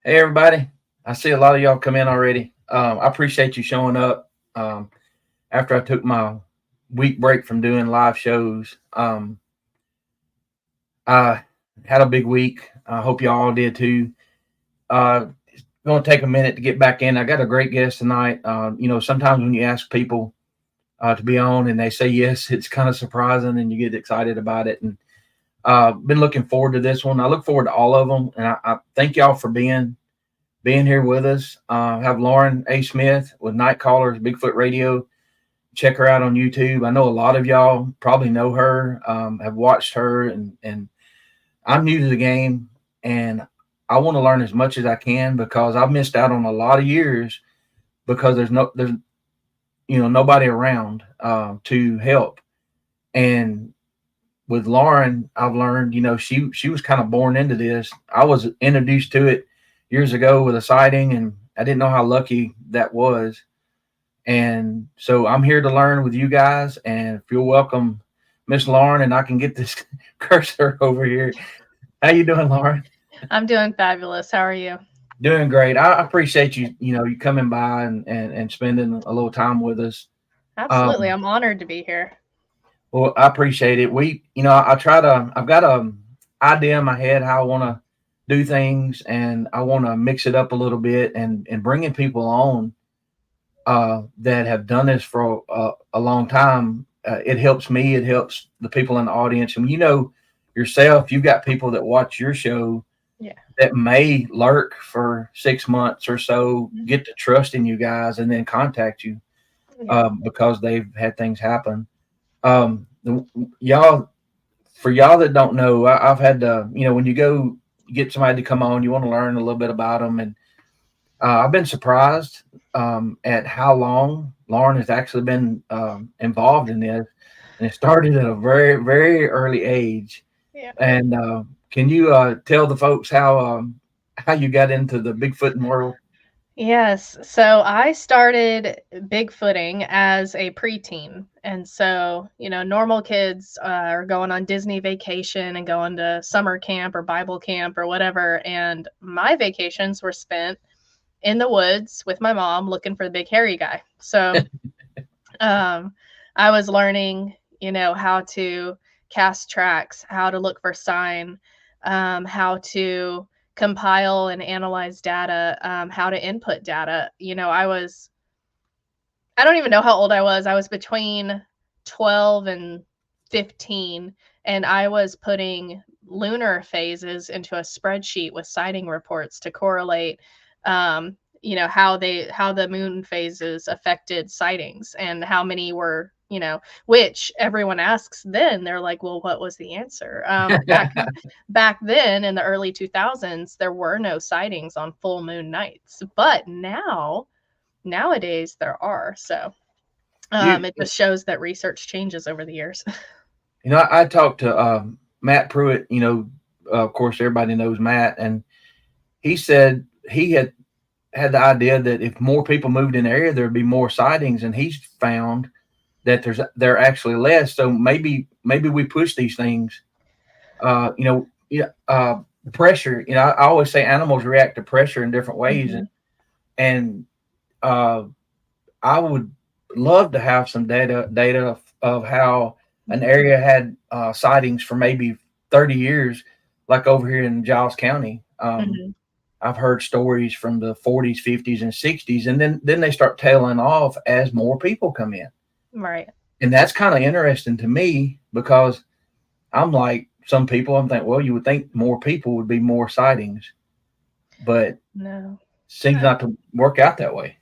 Hey everybody, I see a lot of y'all come in already. I appreciate you showing up. After I took my week break from doing live shows, I had a big week. I hope y'all did too. It's going to take a minute to get back in. I got a great guest tonight. Sometimes when you ask people to be on and they say yes, it's kind of surprising and you get excited about it. And been looking forward to this one. I look forward to all of them, and I thank y'all for being here with us. Have Lauren A. Smith with Night Callers, Bigfoot Radio. Check her out on YouTube. I know a lot of y'all probably know her, have watched her, and I'm new to the game, and I want to learn as much as I can because I've missed out on a lot of years because there's nobody around to help. And with Lauren, I've learned, she was kind of born into this. I was introduced to it years ago with a sighting, and I didn't know how lucky that was. And so I'm here to learn with you guys, and feel welcome, Miss Lauren, and I can get this cursor over here. How you doing, Lauren? I'm doing fabulous. How are you? Doing great. I appreciate you coming by and spending a little time with us. Absolutely. Um, I'm honored to be here. well, I appreciate it. I've got a idea in my head how I want to do things, and I want to mix it up a little bit and bringing people on that have done this for a long time. It helps me. It helps the people in the audience. And yourself, you've got people that watch your show Yeah. that may lurk for 6 months or so, Mhm. get to trust in you guys, and then contact you Yeah. because they've had things happen. The, y'all, for y'all that don't know, I've had to, when you go get somebody to come on, you want to learn a little bit about them. And I've been surprised at how long Lauren has actually been involved in this. And it started at a very, very early age. Yeah. And can you tell the folks how you got into the Bigfoot world? Yes. So I started Bigfooting as a preteen. And so, normal kids are going on Disney vacation and going to summer camp or Bible camp or whatever. And my vacations were spent in the woods with my mom looking for the big hairy guy. So um, I was learning, how to cast tracks, how to look for sign, how to compile and analyze data, how to input data. I don't even know how old I was. I was between 12 and 15, and I was putting lunar phases into a spreadsheet with sighting reports to correlate how the moon phases affected sightings and how many were, which everyone asks. Then they're like, well, what was the answer? Back then in the early 2000s, there were no sightings on full moon nights, but nowadays there are. So you, it just shows that research changes over the years. I talked to Matt Pruitt. Of course, everybody knows Matt, and he said he had the idea that if more people moved in the area, there'd be more sightings, and he's found that there are actually less. So maybe we push these things. Yeah, pressure. I always say animals react to pressure in different ways, Hmm. and uh, I would love to have some data of how an area had sightings for maybe 30 years, like over here in Giles County. Hmm. I've heard stories from the 40s, 50s, and 60s, and then they start tailing off as more people come in, Right. and that's kind of interesting to me because I'm like some people. I'm thinking, well, you would think more people would be more sightings, but No. seems not to work out that way.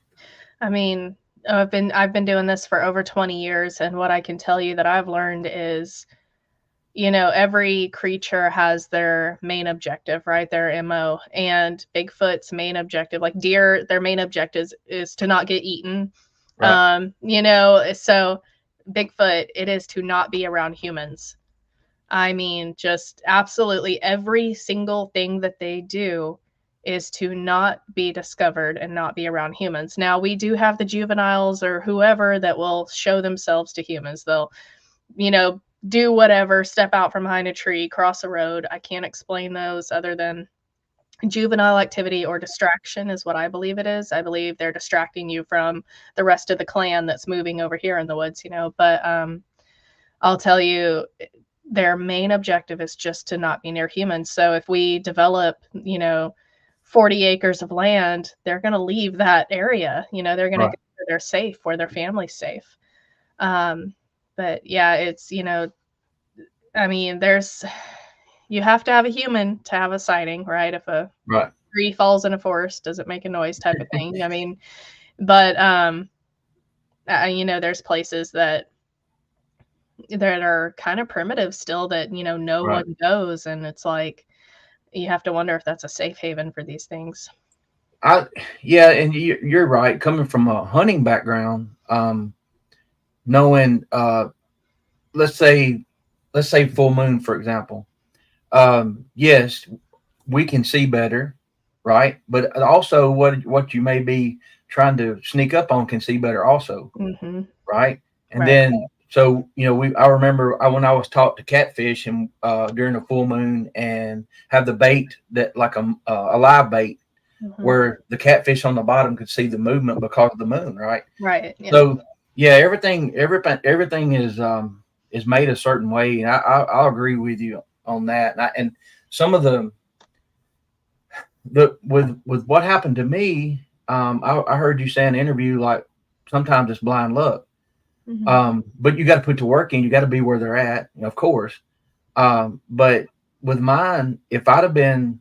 I mean, I've been doing this for over 20 years, and what I can tell you that I've learned is, every creature has their main objective, right? Their MO. And Bigfoot's main objective, like deer, their main objective is to not get eaten. Right. So Bigfoot, it is to not be around humans. I mean, just absolutely every single thing that they do is to not be discovered and not be around humans. Now, we do have the juveniles or whoever that will show themselves to humans. They'll, you know, do whatever, step out from behind a tree, cross a road. I can't explain those other than juvenile activity or distraction is what I believe it is. I believe they're distracting you from the rest of the clan that's moving over here in the woods, you know. But I'll tell you, their main objective is just to not be near humans. So if we develop, 40 acres of land, they're going to leave that area. They're going to Right. go where they're safe, where their family's safe. Um, but yeah, it's, I mean, you have to have a human to have a sighting, right? If a Right. tree falls in a forest, does it make a noise type of thing? I mean, but there's places that are kind of primitive still that no Right. one goes, and it's like you have to wonder if that's a safe haven for these things. I Yeah, and you're right. Coming from a hunting background, knowing let's say let's say full moon for example. Yes, we can see better, right? But also what you may be trying to sneak up on can see better also, Hmm. right? And Right. then so we I remember when I was taught to catfish and during a full moon and have the bait that like a live bait Hmm. where the catfish on the bottom could see the movement because of the moon, right? Right. Yeah. So yeah, everything is made a certain way, and I'll agree with you on that. And some of the with what happened to me, I heard you say in an interview like sometimes it's blind luck, Hmm. but you got to put the work in. You got to be where they're at, of course. But with mine, if I'd have been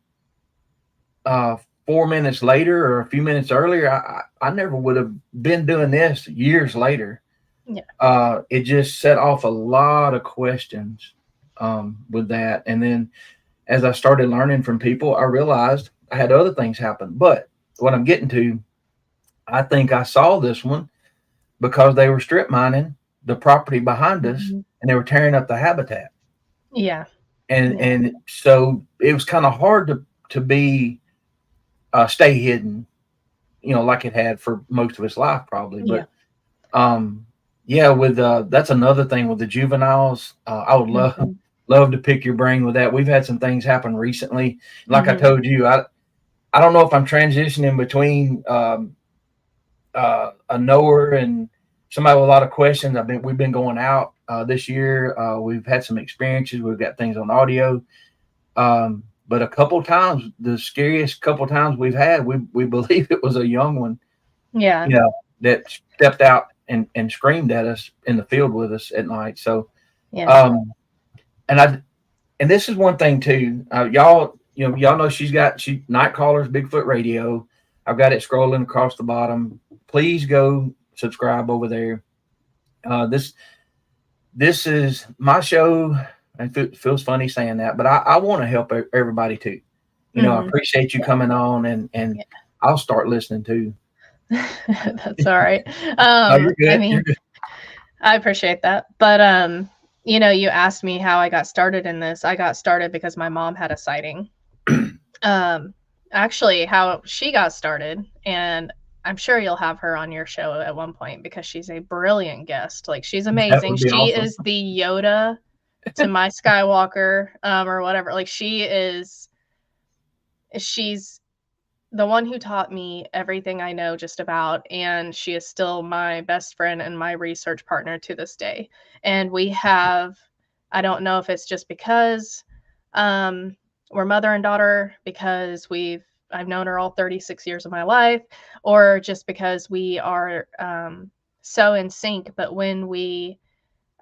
4 minutes later or a few minutes earlier, I never would have been doing this years later. Yeah. It just set off a lot of questions with that. And then as I started learning from people, I realized I had other things happen. But what I'm getting to, I think I saw this one because they were strip mining the property behind us Hmm. and they were tearing up the habitat. Yeah. Yeah. And so it was kind of hard to be stay hidden, like it had for most of its life probably. Yeah. But yeah, with that's another thing with the juveniles. I would love Hmm. love to pick your brain with that. We've had some things happen recently. Like I Hmm. told you, I don't know if I'm transitioning between a knower and somebody with a lot of questions. We've been going out this year. We've had some experiences. We've got things on audio. But a couple times, the scariest couple times we've had, we believe it was a young one, Yeah. that stepped out and screamed at us in the field with us at night. So, Yeah. um, and I and this is one thing too. Y'all know she Night Callers Bigfoot Radio. I've got it scrolling across the bottom. Please go subscribe over there. This is my show. And it feels funny saying that, but I want to help everybody too. I Hmm. appreciate you coming on, and Yeah. I'll start listening too. That's all right. No, you're I good. You're mean, good. I appreciate that. But you asked me how I got started in this. I got started because my mom had a sighting. Um, actually, how she got started, and I'm sure you'll have her on your show at one point because she's a brilliant guest. Like she's That amazing. would be She awesome. is the Yoda to my Skywalker, or whatever. Like she's the one who taught me everything I know just about, and she is still my best friend and my research partner to this day. And I don't know if it's just because um, we're mother and daughter, because I've known her all 36 years of my life, or just because we are so in sync. But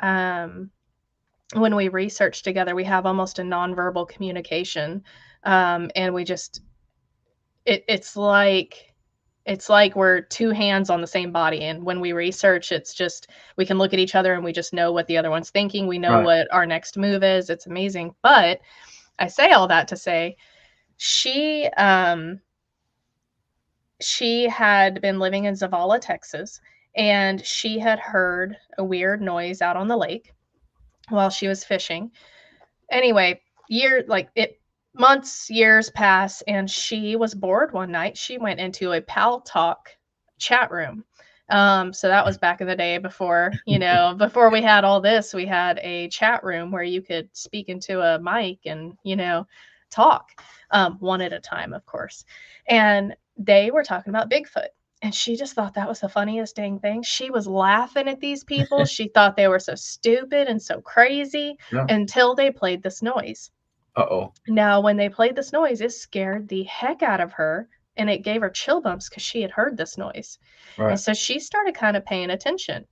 um, when we research together, we have almost a nonverbal communication, and we just it's like we're two hands on the same body, and when we research, it's just we can look at each other and we just know what the other one's thinking. We know Right. what our next move is. It's amazing. But I say all that to say she she had been living in Zavala, Texas, and she had heard a weird noise out on the lake while she was fishing. Anyway, years pass, and she was bored one night. She went into a Pal Talk chat room. So that was back in the day before, before we had all this. We had a chat room where you could speak into a mic and, talk, one at a time, of course. And they were talking about Bigfoot. And she just thought that was the funniest dang thing. She was laughing at these people. She thought they were so stupid and so crazy Yeah. until they played this noise. Uh-oh. Now, when they played this noise, it scared the heck out of her and it gave her chill bumps because she had heard this noise. And Right. so she started kind of paying attention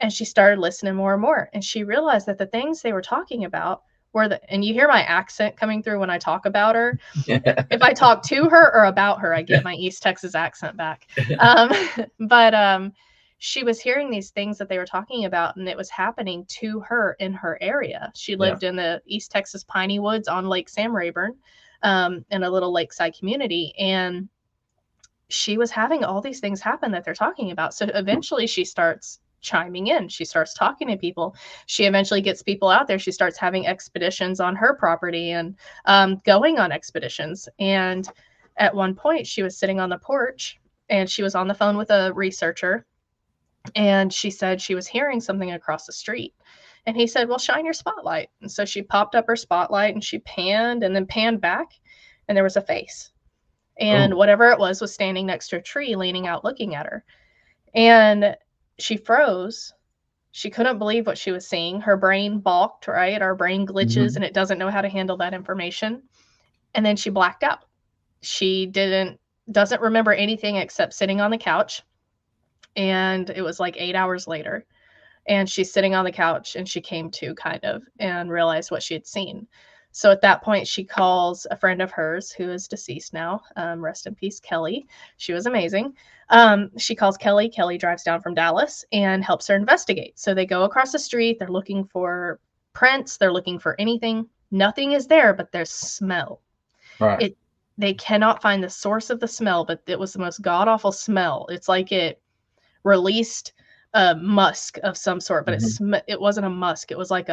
and she started listening more and more. And she realized that the things they were talking about were and you hear my accent coming through when I talk about her. If I talk to her or about her, I get my East Texas accent back. Um, but she was hearing these things that they were talking about, and it was happening to her in her area. She Yeah. lived in the East Texas piney woods on Lake Sam Rayburn, in a little lakeside community, and she was having all these things happen that they're talking about. So eventually she starts chiming in. She starts talking to people. She eventually gets people out there. She starts having expeditions on her property and going on expeditions. And at one point, she was sitting on the porch and she was on the phone with a researcher. And she said she was hearing something across the street. And he said, well, shine your spotlight. And so she popped up her spotlight and she panned and then panned back. And there was a face. And Oh. whatever it was standing next to a tree, leaning out, looking at her. And she froze. She couldn't believe what she was seeing. Her brain balked, right? Our brain glitches and it doesn't know how to handle that information. And then she blacked out. She doesn't remember anything except sitting on the couch. And it was like 8 hours later. And she's sitting on the couch and she came to kind of and realized what she had seen. So at that point, she calls a friend of hers who is deceased now. Rest in peace, Kelly. She was amazing. She calls Kelly. Kelly drives down from Dallas and helps her investigate. So they go across the street. They're looking for prints. They're looking for anything. Nothing is there, but there's smell. Right. They cannot find the source of the smell, but it was the most god awful smell. It's like it released a musk of some sort, but it wasn't a musk. It was like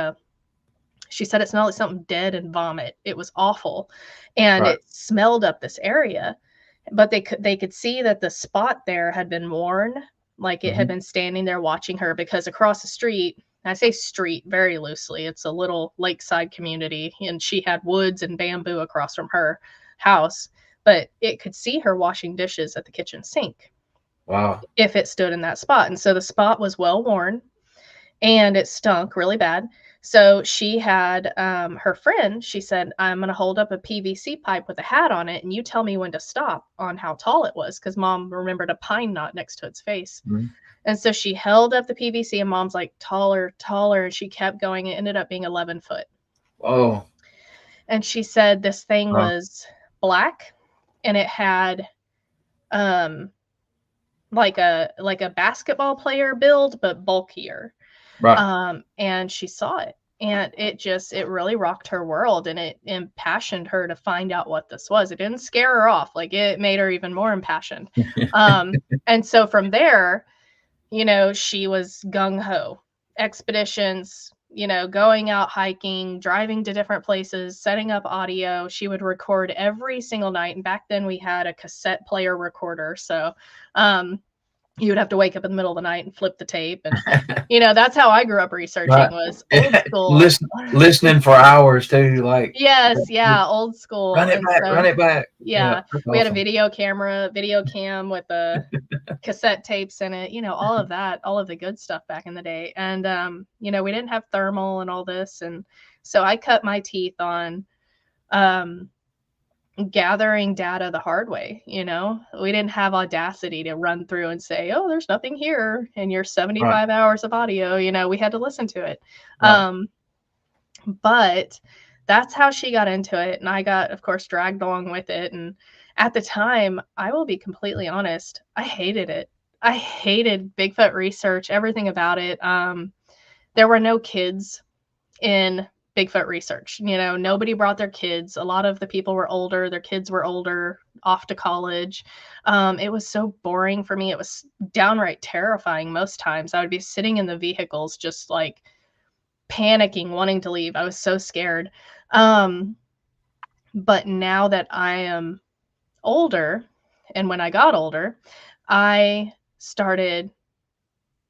she said it smelled like something dead and vomit. It was awful. And Right. it smelled up this area, but they could see that the spot there had been worn, like it had been standing there watching her, because across the street, I say street very loosely, it's a little lakeside community, and she had woods and bamboo across from her house, but it could see her washing dishes at the kitchen sink. Wow. If it stood in that spot. And so the spot was well worn and it stunk really bad. So she had her friend, she said, I'm going to hold up a PVC pipe with a hat on it and you tell me when to stop on how tall it was, because mom remembered a pine knot next to its face. And so she held up the PVC and mom's like, taller, taller. And she kept going. It ended up being 11 foot. Oh. And she said this thing Wow. was black and it had like a basketball player build, but bulkier. Right. And she saw it. And it really rocked her world, and it impassioned her to find out what this was. It didn't scare her off. Like, it made her even more impassioned. And so from there, she was gung-ho. Expeditions, going out hiking, driving to different places, setting up audio. She would record every single night. And back then we had a cassette player recorder. So, you would have to wake up in the middle of the night and flip the tape. And, that's how I grew up researching, Right. was old school. Listening for hours too, like Yes, yeah, old school. run it And back, so, run it back. yeah, That's we had a awesome. video cam with the cassette tapes in it, all of that, all of the good stuff back in the day. And, we didn't have thermal and all this. And so I cut my teeth on, gathering data the hard way. We didn't have Audacity to run through and say, oh, there's nothing here in your 75 Right. hours of audio. We had to listen to it. Right. But that's how she got into it, and I got, of course, dragged along with it. And at the time, I will be completely honest, I hated it. I hated Bigfoot research, everything about it. There were no kids in Bigfoot research. Nobody brought their kids. A lot of the people were older. Their kids were older, off to college. It was so boring for me. It was downright terrifying most times. I would be sitting in the vehicles just like panicking, wanting to leave. I was so scared. But now that I am older, and when I got older, I started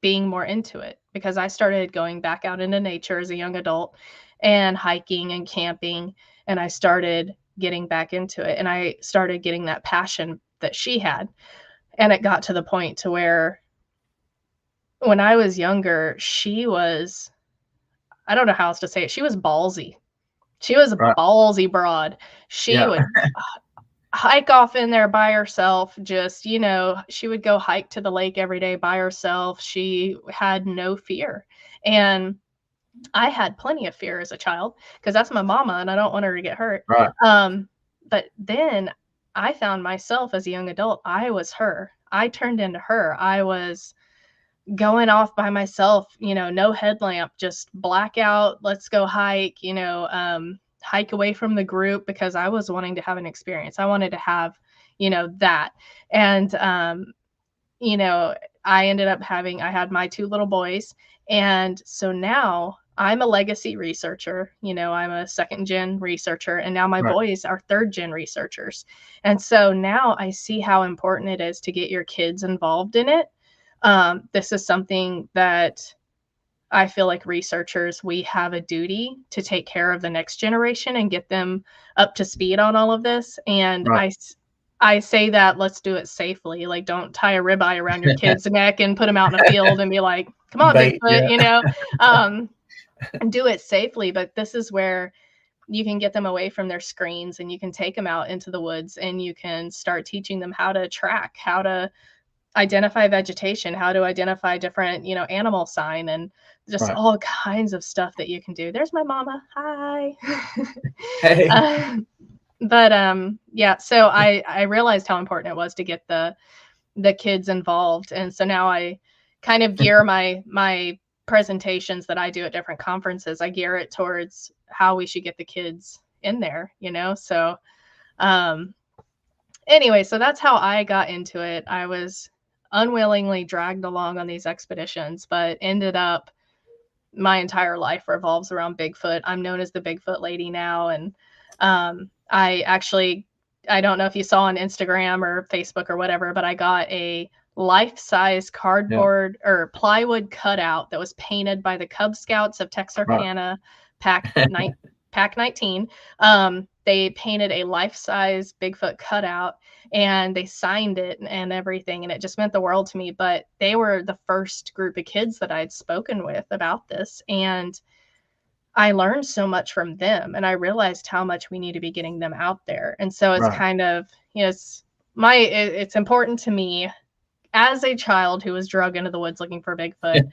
being more into it, because I started going back out into nature as a young adult and hiking and camping. And I started getting back into it, and I started getting that passion that she had. And it got to the point to where when I was younger, she was, I don't know how else to say it, she was ballsy. She was a Right. ballsy broad. She Yeah. would hike off in there by herself, just, she would go hike to the lake every day by herself. She had no fear. And I had plenty of fear as a child because that's my mama and I don't want her to get hurt. Right. But then I found myself as a young adult, I was her. I turned into her. I was going off by myself, no headlamp, just blackout, let's go hike, hike away from the group because I was wanting to have an experience. I wanted to have, that. And, I ended up I had my 2 little boys. And so now I'm a legacy researcher, I'm a 2nd gen researcher, and now my Right. boys are 3rd gen researchers. And so now I see how important it is to get your kids involved in it. This is something that I feel like researchers, we have a duty to take care of the next generation and get them up to speed on all of this. And Right. I say that let's do it safely. Like, don't tie a ribeye around your kid's neck and put them out in a field and be like, come on, Bait. Bigfoot, Yeah. do it safely. But this is where you can get them away from their screens and you can take them out into the woods and you can start teaching them how to track, how to identify vegetation, how to identify different, animal sign, and just Right. all kinds of stuff that you can do. There's my mama. Hi. Hey. But yeah, so I realized how important it was to get the kids involved. And so now I kind of gear my presentations that I do at different conferences, I gear it towards how we should get the kids in there, So anyway, so that's how I got into it. I was unwillingly dragged along on these expeditions, but ended up my entire life revolves around Bigfoot. I'm known as the Bigfoot lady now. And I don't know if you saw on Instagram or Facebook or whatever, but I got a life-size Yeah. cardboard or plywood cutout that was painted by the Cub Scouts of Right. Texarkana, Pack 19. They painted a life-size Bigfoot cutout and they signed it and everything, and it just meant the world to me. But they were the first group of kids that I'd spoken with about this, and I learned so much from them, and I realized how much we need to be getting them out there. And so it's Right. kind of, it's important to me as a child who was drug into the woods looking for Bigfoot.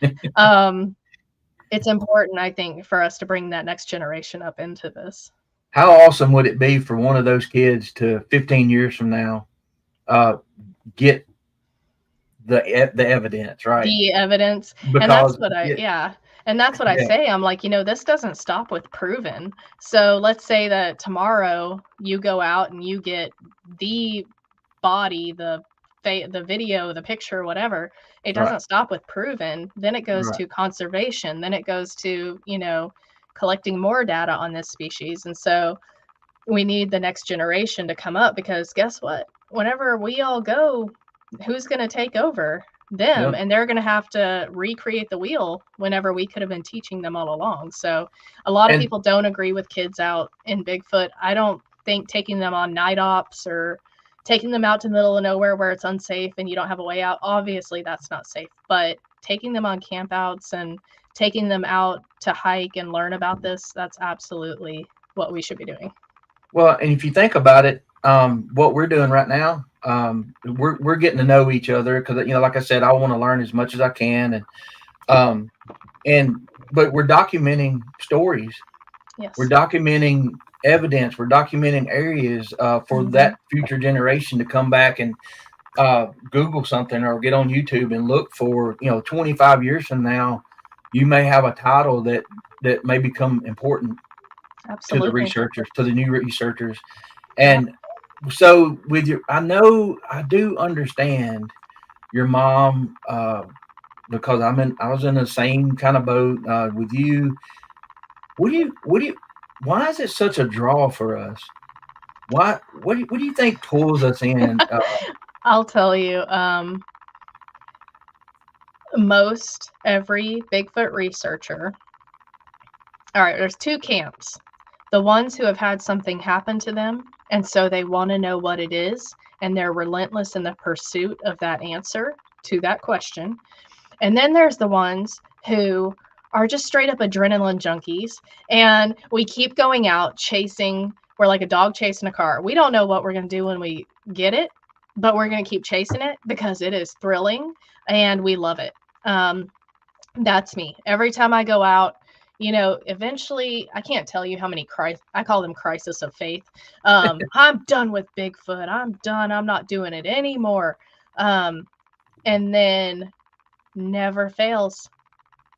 It's important, I think, for us to bring that next generation up into this. How awesome would it be for one of those kids to 15 years from now get the evidence, right? The evidence. And that's Because what yeah. And that's what I yeah. say. I'm like, this doesn't stop with proven. So let's say that tomorrow you go out and you get the body, the video, the picture, whatever. It Right. doesn't stop with proven. Then it goes Right. to conservation. Then it goes to, collecting more data on this species. And so we need the next generation to come up because guess what? Whenever we all go, who's going to take over? Them. Yep. And they're going to have to recreate the wheel whenever we could have been teaching them all along. So a lot of And people don't agree with kids out in Bigfoot. I don't think taking them on night ops or taking them out to the middle of nowhere where it's unsafe and you don't have a way out, obviously that's not safe. But taking them on campouts and taking them out to hike and learn about this, that's absolutely what we should be doing. well, and if you think about it, what we're doing right now, we're getting to know each other because like I said, I want to learn as much as I can, um, but we're documenting stories. Yes. We're documenting evidence. We're documenting areas for that future generation to come back and Google something or get on YouTube and look for. 25 years from now, you may have a title that may become important to the Absolutely. researchers, to the new researchers. And so I do understand your mom, because I was in the same kind of boat with you. Why is it such a draw for us? What do you think pulls us in? I'll tell you, most every Bigfoot researcher, all right, there's 2 camps. The ones who have had something happen to them, and so they want to know what it is, and they're relentless in the pursuit of that answer to that question. And then there's the ones who are just straight up adrenaline junkies, and we keep going out chasing. We're like a dog chasing a car. We don't know what we're going to do when we get it, but we're going to keep chasing it because it is thrilling and we love it. That's me. Every time I go out, eventually, I can't tell you how many I call them crisis of faith. I'm done with Bigfoot. I'm done. I'm not doing it anymore. And then never fails.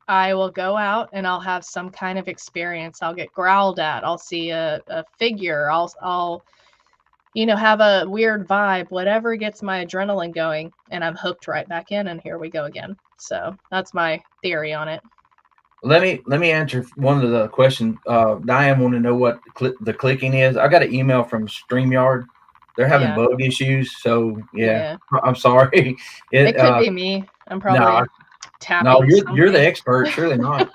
I will go out and I'll have some kind of experience. I'll get growled at. I'll see a figure. I'll have a weird vibe. Whatever gets my adrenaline going, and I'm hooked right back in. And here we go again. So that's my theory on it. Let me answer one of the questions. Diane wanted to know what the clicking is. I got an email from StreamYard. They're having Yeah. bug issues, so Yeah. I'm sorry. It could be me. I'm probably tapping. No, you're something. the expert. Surely not.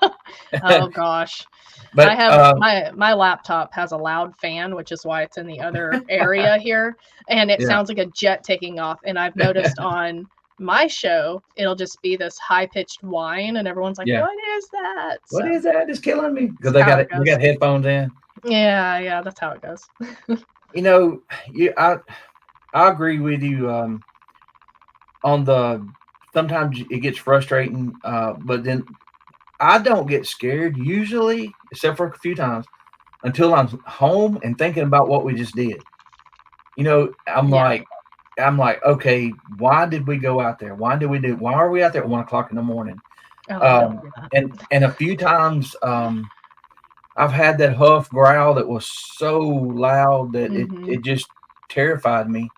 Oh gosh. But I have my laptop has a loud fan, which is why it's in the other area here, and it sounds like a jet taking off. And I've noticed on my show, it'll just be this high pitched whine, and everyone's like, "What is that? What is that? It's killing me." Because they got headphones in. Yeah, that's how it goes. I agree with you. On the sometimes it gets frustrating, but then I don't get scared usually, except for a few times, until I'm home and thinking about what we just did. I'm like, okay, why did we go out there? Why are we out there at 1:00 in the morning? And a few times, I've had that huff growl that was so loud that it just terrified me.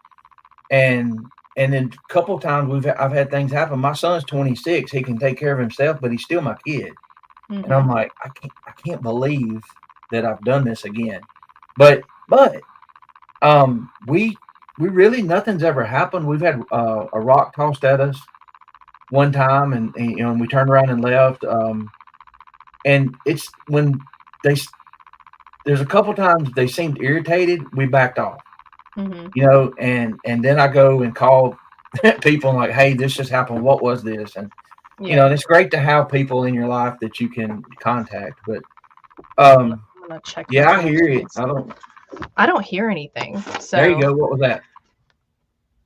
And then a couple of times I've had things happen. My son's 26; he can take care of himself, but he's still my kid. And I'm like, I can't believe that I've done this again. But we really, nothing's ever happened. We've had a rock tossed at us one time, and we turned around and left. And it's when there's a couple times they seemed irritated, we backed off. And then I go and call people and like, hey, this just happened. What was this? And and it's great to have people in your life that you can contact. But I'm gonna check. I hear it. I don't hear anything. So there you go. What was that?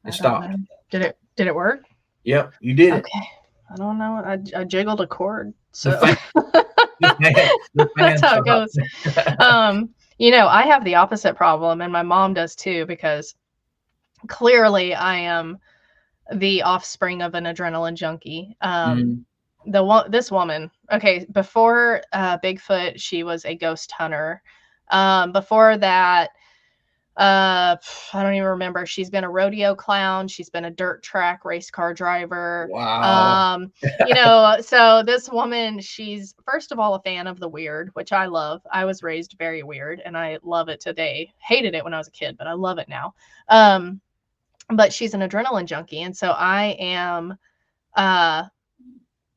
It stopped. Did it work? Yep, you did it. Okay. I don't know. I jiggled a cord. So that's how it goes. I have the opposite problem, and my mom does too, because clearly I am the offspring of an adrenaline junkie. This woman, okay, before Bigfoot, she was a ghost hunter. Before that, I don't even remember. She's been a rodeo clown. She's been a dirt track race car driver. Wow. So this woman, she's first of all a fan of the weird, which I love. I was raised very weird, and I love it today. Hated it when I was a kid, but I love it now. But she's an adrenaline junkie, and so I am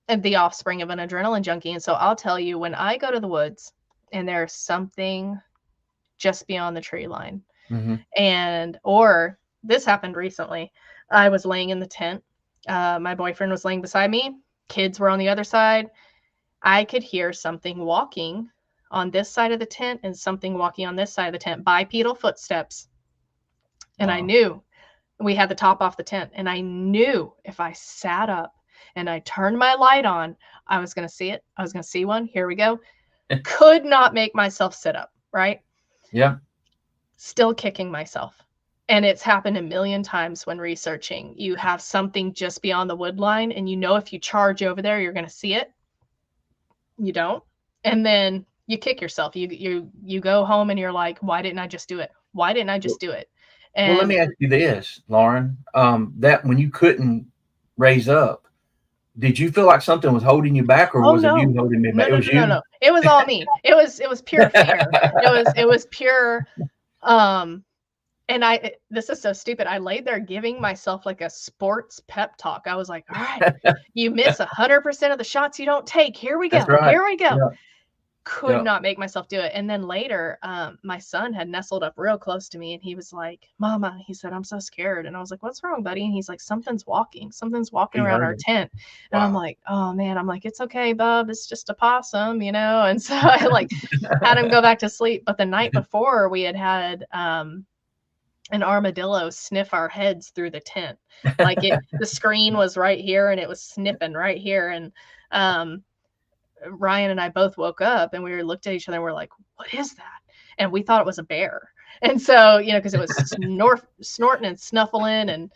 the offspring of an adrenaline junkie. And so I'll tell you, when I go to the woods and there's something just beyond the tree line, or this happened recently, I was laying in the tent. My boyfriend was laying beside me. Kids were on the other side. I could hear something walking on this side of the tent and something walking on this side of the tent, bipedal footsteps. And I knew we had the top off the tent. And I knew if I sat up and I turned my light on, I was going to see it. I was going to see one. Here we go. Could not make myself sit up, right? Yeah. Still kicking myself. And it's happened a million times when researching. You have something just beyond the wood line, and if you charge over there, you're going to see it. You don't. And then you kick yourself. You go home and you're like, why didn't I just do it? Why didn't I just do it? And well, let me ask you this, Lauren. That when you couldn't raise up, did you feel like something was holding you back, or was it you holding me back? No. It was all me. It was pure fear. It was pure. And this is so stupid. I laid there giving myself like a sports pep talk. I was like, all right, you miss 100% of the shots you don't take. Here we go. Right. Here we go. could Yeah. not make myself do it. And then later, my son had nestled up real close to me and he was like, Mama, he said, I'm so scared. And I was like, what's wrong, buddy? And he's like, something's walking He around heard our it. tent. And I'm Wow. like, oh man, I'm like, it's okay, bub. It's just a possum, you know? And so I like had him go back to sleep. But the night before we had an armadillo sniff our heads through the tent. Like the screen was right here and it was sniffing right here. And um, Ryan and I both woke up and we looked at each other and we're like, what is that? And we thought it was a bear. And so, you know, because it was snorting and snuffling. And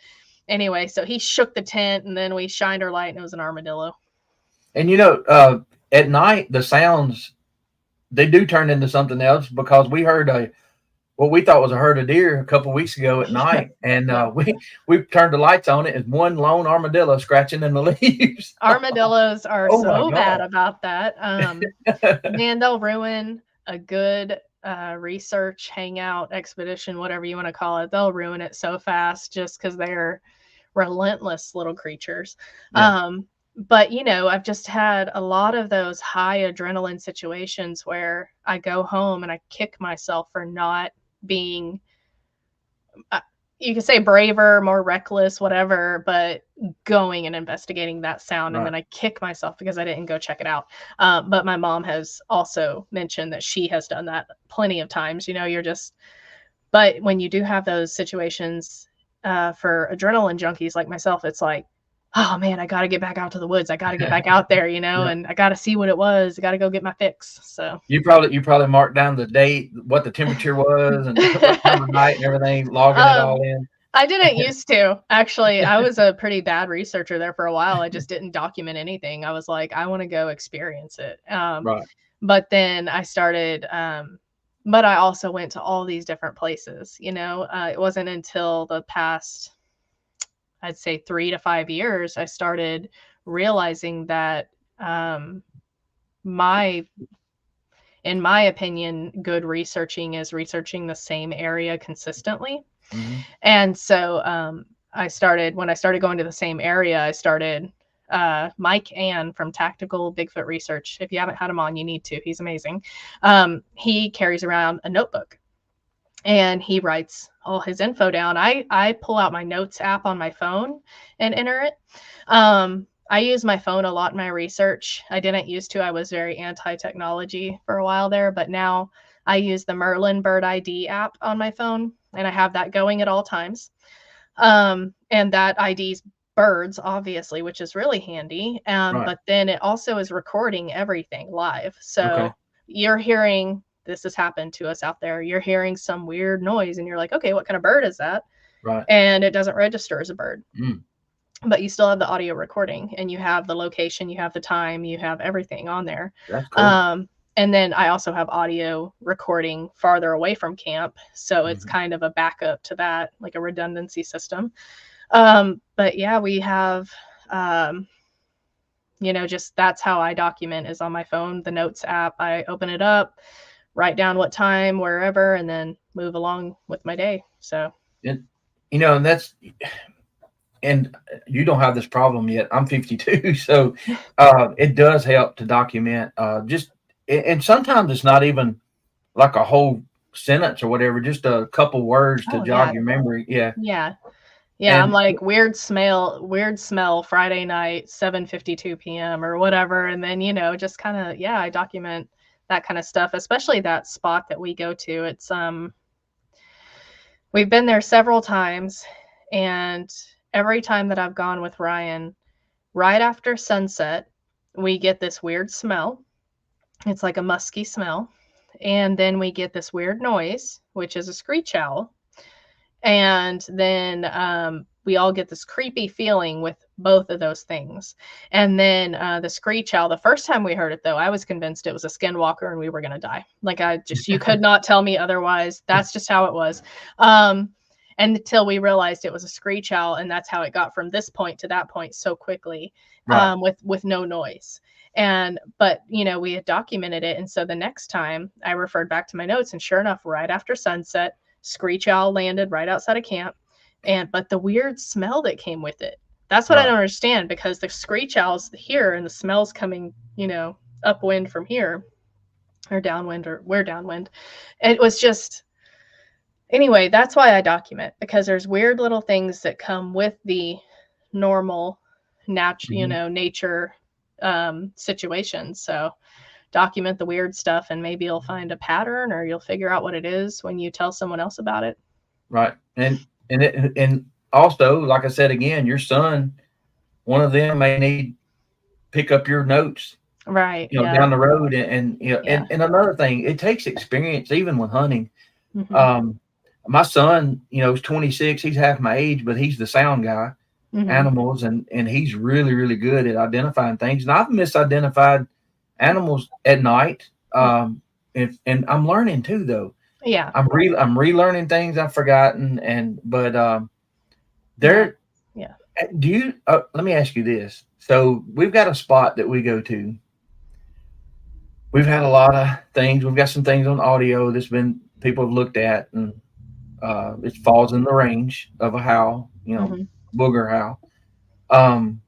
anyway, so he shook the tent and then we shined our light and it was an armadillo. And at night the sounds, they do turn into something else, because we heard what we thought was a herd of deer a couple of weeks ago at Yeah. night, and Yeah. we turned the lights on. It is one lone armadillo scratching in the leaves. Armadillos are Oh my so bad god! about that. Man, they'll ruin a good research, hangout, expedition, whatever you want to call it. They'll ruin it so fast just because they're relentless little creatures. Yeah. But you know, I've just had a lot of those high adrenaline situations where I go home and I kick myself for not being, you could say braver, more reckless, whatever, but going and investigating that sound. And Right. then I kick myself because I didn't go check it out. But my mom has also mentioned that she has done that plenty of times. You know, but when you do have those situations for adrenaline junkies like myself, it's like, oh man, I got to get back out to the woods. I got to get back out there, you know, Yeah. and I got to see what it was. I got to go get my fix. So You probably marked down the date, what the temperature was, and what time of night and everything, logging it um, all in. I didn't used to. Actually, I was a pretty bad researcher there for a while. I just didn't document anything. I was like, I want to go experience it. Right. But then I started, but I also went to all these different places. You know, it wasn't until the past, I'd say 3 to 5 years, I started realizing that my in my opinion, good researching is researching the same area consistently. Hmm. And so when I started going to the same area, I started Mike Ann from Tactical Bigfoot Research. If you haven't had him on, you need to. He's amazing. He carries around a notebook and he writes all his info down. I pull out my notes app on my phone and enter it. I use my phone a lot in my research. I didn't used to. I was very anti-technology for a while there, but now I use the Merlin Bird ID app on my phone, and I have that going at all times. And that IDs birds, obviously, which is really handy. Right. But then it also is recording everything live. Okay. So you're hearing, this has happened to us out there. You're hearing some weird noise, and you're like, okay, what kind of bird is that? Right. And it doesn't register as a bird. Mm. But you still have the audio recording and you have the location, you have the time, you have everything on there. That's cool. And then I also have audio recording farther away from camp. So it's kind of a backup to that, like a redundancy system. But yeah, we have, just that's how I document is on my phone, the notes app. I open it up, write down what time, wherever, and then move along with my day. So, And and you don't have this problem yet. I'm 52, so it does help to document. And sometimes it's not even like a whole sentence or whatever, just a couple words to oh, yeah. jog your memory. Yeah. Yeah. Yeah, I'm And like weird smell Friday night, 7:52 p.m. or whatever. And then, just kind of, yeah, I document that kind of stuff, especially that spot that we go to. It's we've been there several times, and every time that I've gone with Ryan, right after sunset, we get this weird smell. It's like a musky smell. And then we get this weird noise, which is a screech owl. And then we all get this creepy feeling with both of those things. And then the screech owl, the first time we heard it, though, I was convinced it was a skinwalker and we were going to die. Like, you could not tell me otherwise. That's just how it was. And until we realized it was a screech owl, and that's how it got from this point to that point so quickly, right. with no noise. But we had documented it. And so the next time I referred back to my notes, and sure enough, right after sunset, screech owl landed right outside of camp. But the weird smell that came with it, that's what I don't understand, because the screech owl's here and the smell's coming, upwind from here. or downwind, or we're downwind. It was just, anyway, that's why I document, because there's weird little things that come with the normal Mhm. nature situations. So document the weird stuff, and maybe you'll find a pattern, or you'll figure out what it is when you tell someone else about it. Right. And also, like I said again, your son, one of them may need pick up your notes, Right. down Yeah. the road, and Yeah. and another thing, it takes experience even with hunting. Mhm. Um, my son, is 26. He's half my age, but he's the sound guy, Mhm. animals, and he's really really good at identifying things. And I've misidentified animals at night. And I'm learning too, though. Yeah. I'm relearning things I've forgotten, and but Yeah. there. Yeah. Do you? Let me ask you this. So we've got a spot that we go to. We've had a lot of things. We've got some things on audio that's been people have looked at, and it falls in the range of a howl, Mhm. booger howl. Um,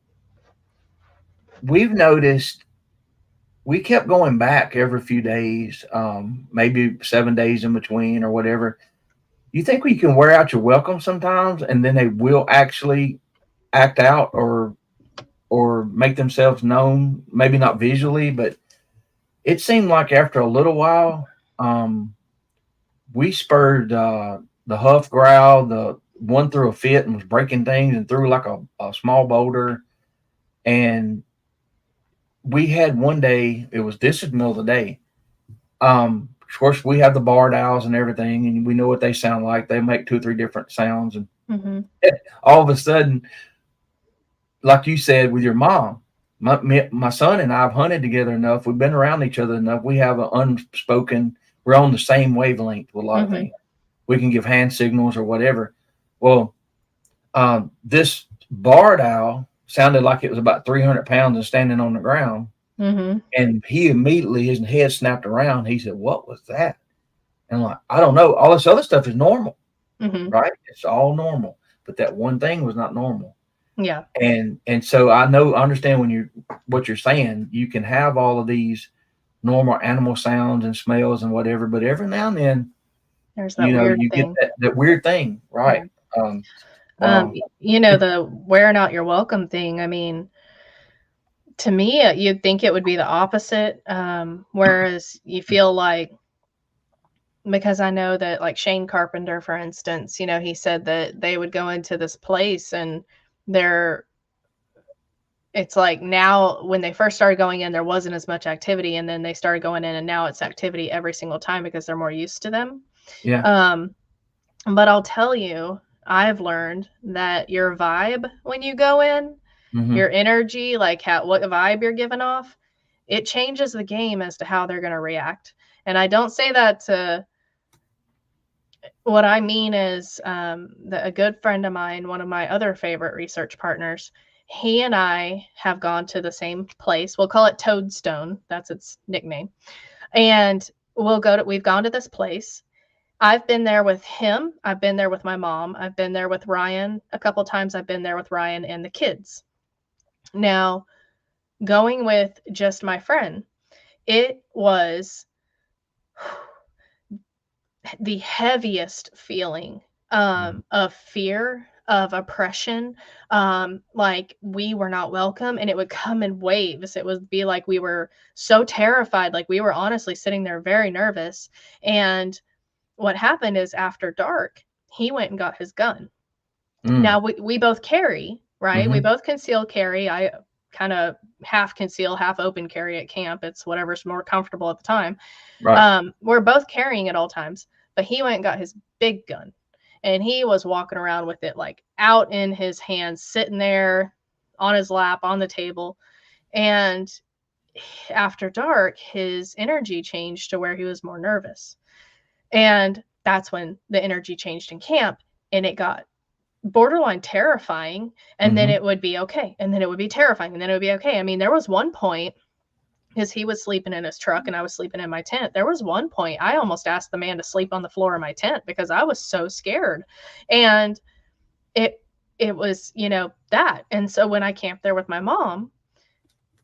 we've noticed we kept going back every few days, maybe 7 days in between or whatever. You think we can wear out your welcome sometimes, and then they will actually act out or make themselves known, maybe not visually, but it seemed like after a little while, we spurred the huff growl, the one threw a fit and was breaking things and threw like a small boulder. And we had one day, this is the middle of the day. Of course, we have the barred owls and everything, and we know what they sound like. They make two or three different sounds. And Mhm. all of a sudden, like you said with your mom, my son and I have hunted together enough. We've been around each other enough. We have an unspoken, we're on the same wavelength with a lot of Mhm. things. We can give hand signals or whatever. Well, this barred owl sounded like it was about 300 pounds and standing on the ground. Mhm. And he immediately, his head snapped around. He said, "What was that?" And I'm like, I don't know. All this other stuff is normal, Mhm. right? It's all normal. But that one thing was not normal. Yeah. And so I understand when you what you're saying. You can have all of these normal animal sounds and smells and whatever, but every now and then, There's that weird you get thing. that weird thing, Yeah. right? Wow. It, The wearing out your welcome thing. I mean, to me, you'd think it would be the opposite. Whereas you feel like, because I know that, like, Shane Carpenter, for instance, he said that they would go into this place, and they're it's like, now when they first started going in, there wasn't as much activity, and then they started going in, and now it's activity every single time because they're more used to them. yeah. Um, but I'll tell you, I've learned that your vibe when you go in, Hmm. your energy, like what vibe you're giving off, it changes the game as to how they're going to react. And I don't say that to, what I mean is, a good friend of mine, one of my other favorite research partners, he and I have gone to the same place. We'll call it Toadstone. That's its nickname. And we've gone to this place. I've been there with him. I've been there with my mom. I've been there with Ryan a couple times. I've been there with Ryan and the kids. Now, going with just my friend, it was the heaviest feeling of fear, of oppression. Like, we were not welcome, and it would come in waves. It would be like we were so terrified, like we were honestly sitting there very nervous. And what happened is, after dark, he went and got his gun. Mm. Now we both carry, right? We Hmm. both conceal carry. I kind of half conceal, half open carry at camp. It's whatever's more comfortable at the time. Right. We're both carrying at all times, but he went and got his big gun, and he was walking around with it, like, out in his hands, sitting there on his lap on the table. And after dark, his energy changed to where he was more nervous. And that's when the energy changed in camp, and it got borderline terrifying. And then Hmm. it would be okay. And then it would be terrifying. And then it would be okay. I mean, there was one point, because he was sleeping in his truck and I was sleeping in my tent. There was one point I almost asked the man to sleep on the floor of my tent because I was so scared. And it it was, that. And so when I camped there with my mom,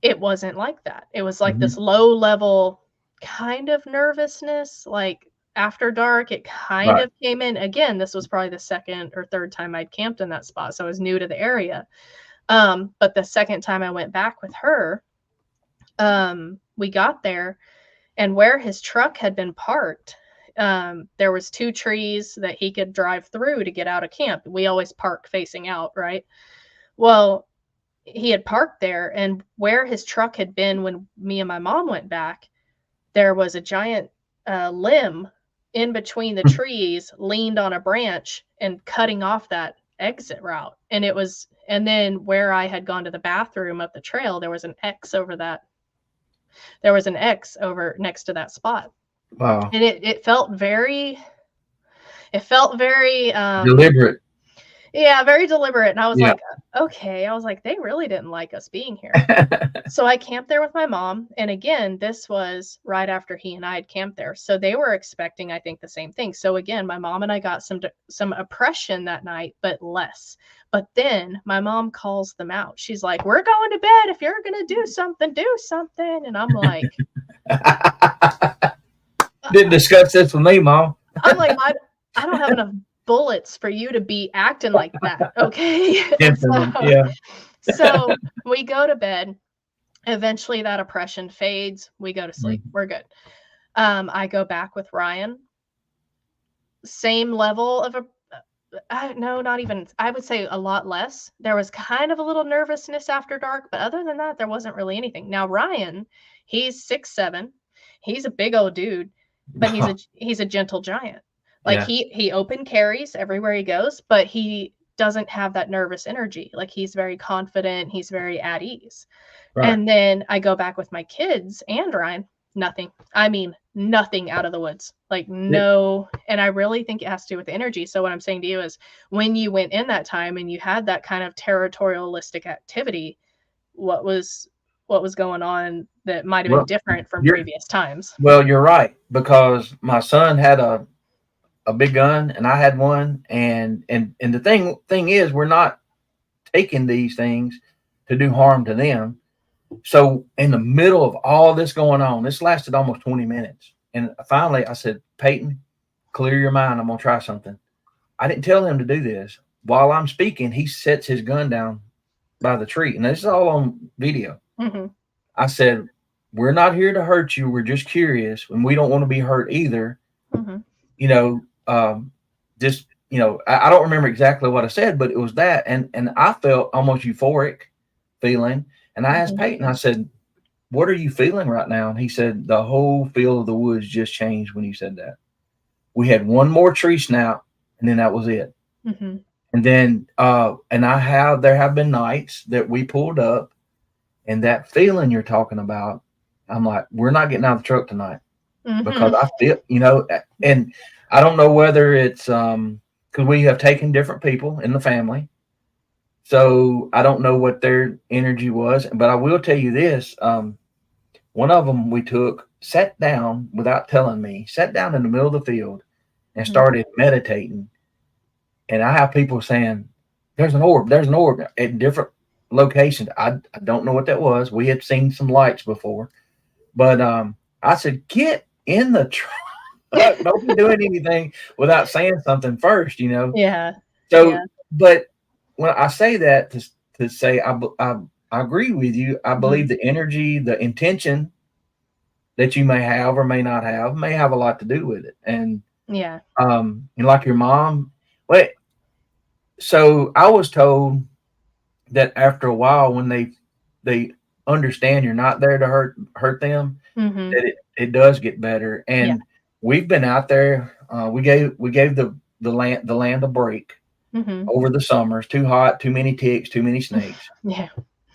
it wasn't like that. It was like Hmm. this low level kind of nervousness, like after dark, it kind Right. of came in. Again, this was probably the second or third time I'd camped in that spot, so I was new to the area. But the second time I went back with her, we got there, and where his truck had been parked, there was two trees that he could drive through to get out of camp. We always park facing out, right? Well, he had parked there, and where his truck had been when me and my mom went back, there was a giant limb in between the trees, leaned on a branch and cutting off that exit route. And then where I had gone to the bathroom up the trail, there was an X over that. There was an X over next to that spot. Wow. And it felt very Deliberate. yeah, very deliberate. And I was Yeah. like, okay. I was like, they really didn't like us being here. So I camped there with my mom. And again, this was right after he and I had camped there. So they were expecting, I think, the same thing. So again, my mom and I got some oppression that night, but less. But then my mom calls them out. She's like, we're going to bed. If you're going to do something, do something. And I'm like, Didn't discuss this with me, Mom. I'm like, I don't have enough bullets for you to be acting like that. Okay. Yeah. So we go to bed. Eventually that oppression fades. We go to sleep. We're good. I go back with Ryan. Same level of no, not even, I would say a lot less. There was kind of a little nervousness after dark, but other than that, there wasn't really anything. Now, Ryan, he's 6'7". He's a big old dude, but he's a gentle giant. Like he open carries everywhere he goes, but he doesn't have that nervous energy. Like he's very confident, he's very at ease. Right. And then I go back with my kids and Ryan, nothing. I mean, nothing out of the woods. Like no, and I really think it has to do with energy. So what I'm saying to you is when you went in that time and you had that kind of territorialistic activity, what was going on that might have been different from previous times? Well, you're right, because my son had a big gun and I had one, and the thing is, we're not taking these things to do harm to them. So in the middle of all this going on, this lasted almost 20 minutes. And finally I said, Peyton, clear your mind. I'm going to try something. I didn't tell him to do this. While I'm speaking, he sets his gun down by the tree. And this is all on video. Mm-hmm. I said, we're not here to hurt you. We're just curious, and we don't want to be hurt either. Mm-hmm. You know, just, you know, I don't remember exactly what I said, but it was that. And I felt almost euphoric feeling. And I asked Peyton, I said, what are you feeling right now? And he said, the whole feel of the woods just changed when you said that. We had one more tree snap, and then that was it. Mm-hmm. And then, there have been nights that we pulled up, and that feeling you're talking about, I'm like, we're not getting out of the truck tonight, because I feel, you know, and I don't know whether it's because we have taken different people in the family. So I don't know what their energy was, but I will tell you this. One of them we took, sat down without telling me, sat down in the middle of the field and started meditating. And I have people saying, there's an orb at different locations. I don't know what that was. We had seen some lights before, but I said, get in the truck. Don't be doing anything without saying something first, you know? Yeah. So, but when I say that to say, I agree with you. I believe the energy, the intention that you may have or may not have may have a lot to do with it. And and like your mom, so I was told that after a while, when they understand you're not there to hurt them, that it does get better. And we've been out there. We gave the land a break. Over the summers, too hot, too many ticks, too many snakes.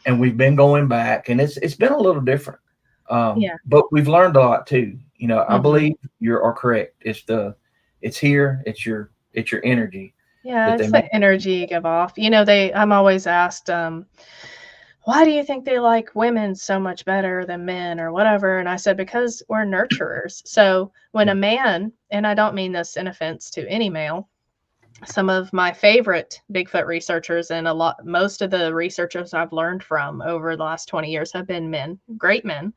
And we've been going back, and it's been a little different. But we've learned a lot too. You know, I believe you are correct. It's here. It's your energy. Yeah, it's the energy you give off. You know, I'm always asked, why do you think they like women so much better than men or whatever? And I said, because we're nurturers. So when a man, and I don't mean this in offense to any male, some of my favorite Bigfoot researchers and most of the researchers I've learned from over the last 20 years have been men, great men.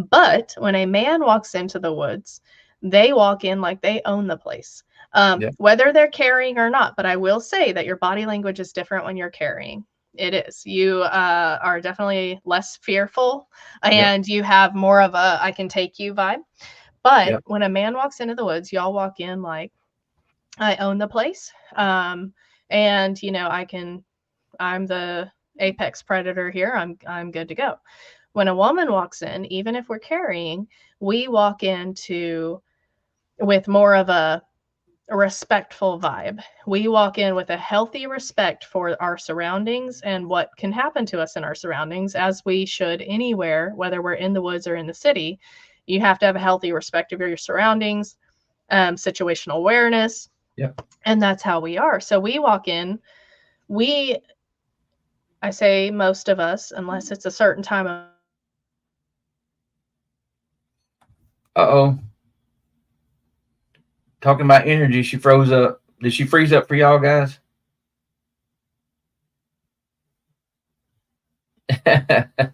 But when a man walks into the woods, they walk in like they own the place, Yeah. whether they're carrying or not. But I will say that your body language is different when you're carrying. It is. You are definitely less fearful, Yep. and you have more of a "I can take you" vibe. But Yep. when a man walks into the woods, y'all walk in like I own the place, and I'm the apex predator here. I'm good to go. When a woman walks in, even if we're carrying, we walk into with more of a respectful vibe. We walk in with a healthy respect for our surroundings and what can happen to us in our surroundings, as we should anywhere, whether we're in the woods or in the city. You have to have a healthy respect of your surroundings, situational awareness, Yep. and that's how we are. So we walk in, we, I say most of us, unless it's a certain time of Uh-oh. Talking about energy, she froze up. Did she freeze up for y'all guys? I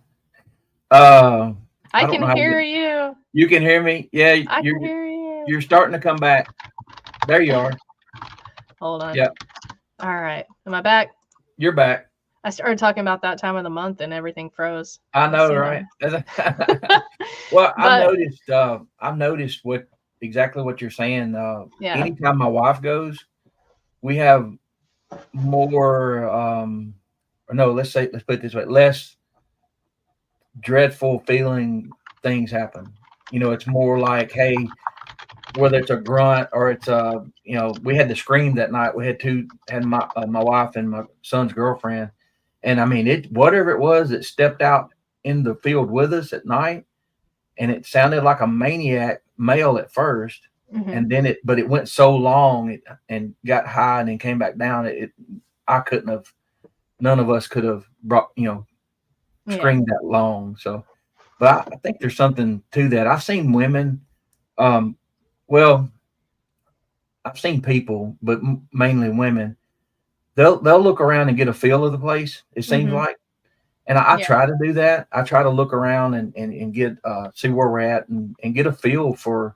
I don't can know how to hear get. you. You can hear me? Yeah, I you're can hear you. you're starting to come back. There you are. Hold on. Yep. All right. Am I back? You're back. I started talking about that time of the month and everything froze. I Let's know, see right? now. Well, But I've noticed what exactly what you're saying. yeah. Anytime my wife goes, we have more or no, let's put it this way, less dreadful feeling things happen. It's more like, hey, whether it's a grunt or it's we had to scream that night. We had my wife and my son's girlfriend, and I mean it. Whatever it was that stepped out in the field with us at night, and it sounded like a maniac male at first, Hmm. and then it went so long and got high and then came back down. I couldn't have. None of us could have brought Yeah. screamed that long. So, but I think there's something to that. I've seen women. Um, well, I've seen people, but mainly women. They'll look around and get a feel of the place. It seems Hmm. like, and I Yeah. try to do that. I try to look around and get see where we're at and get a feel for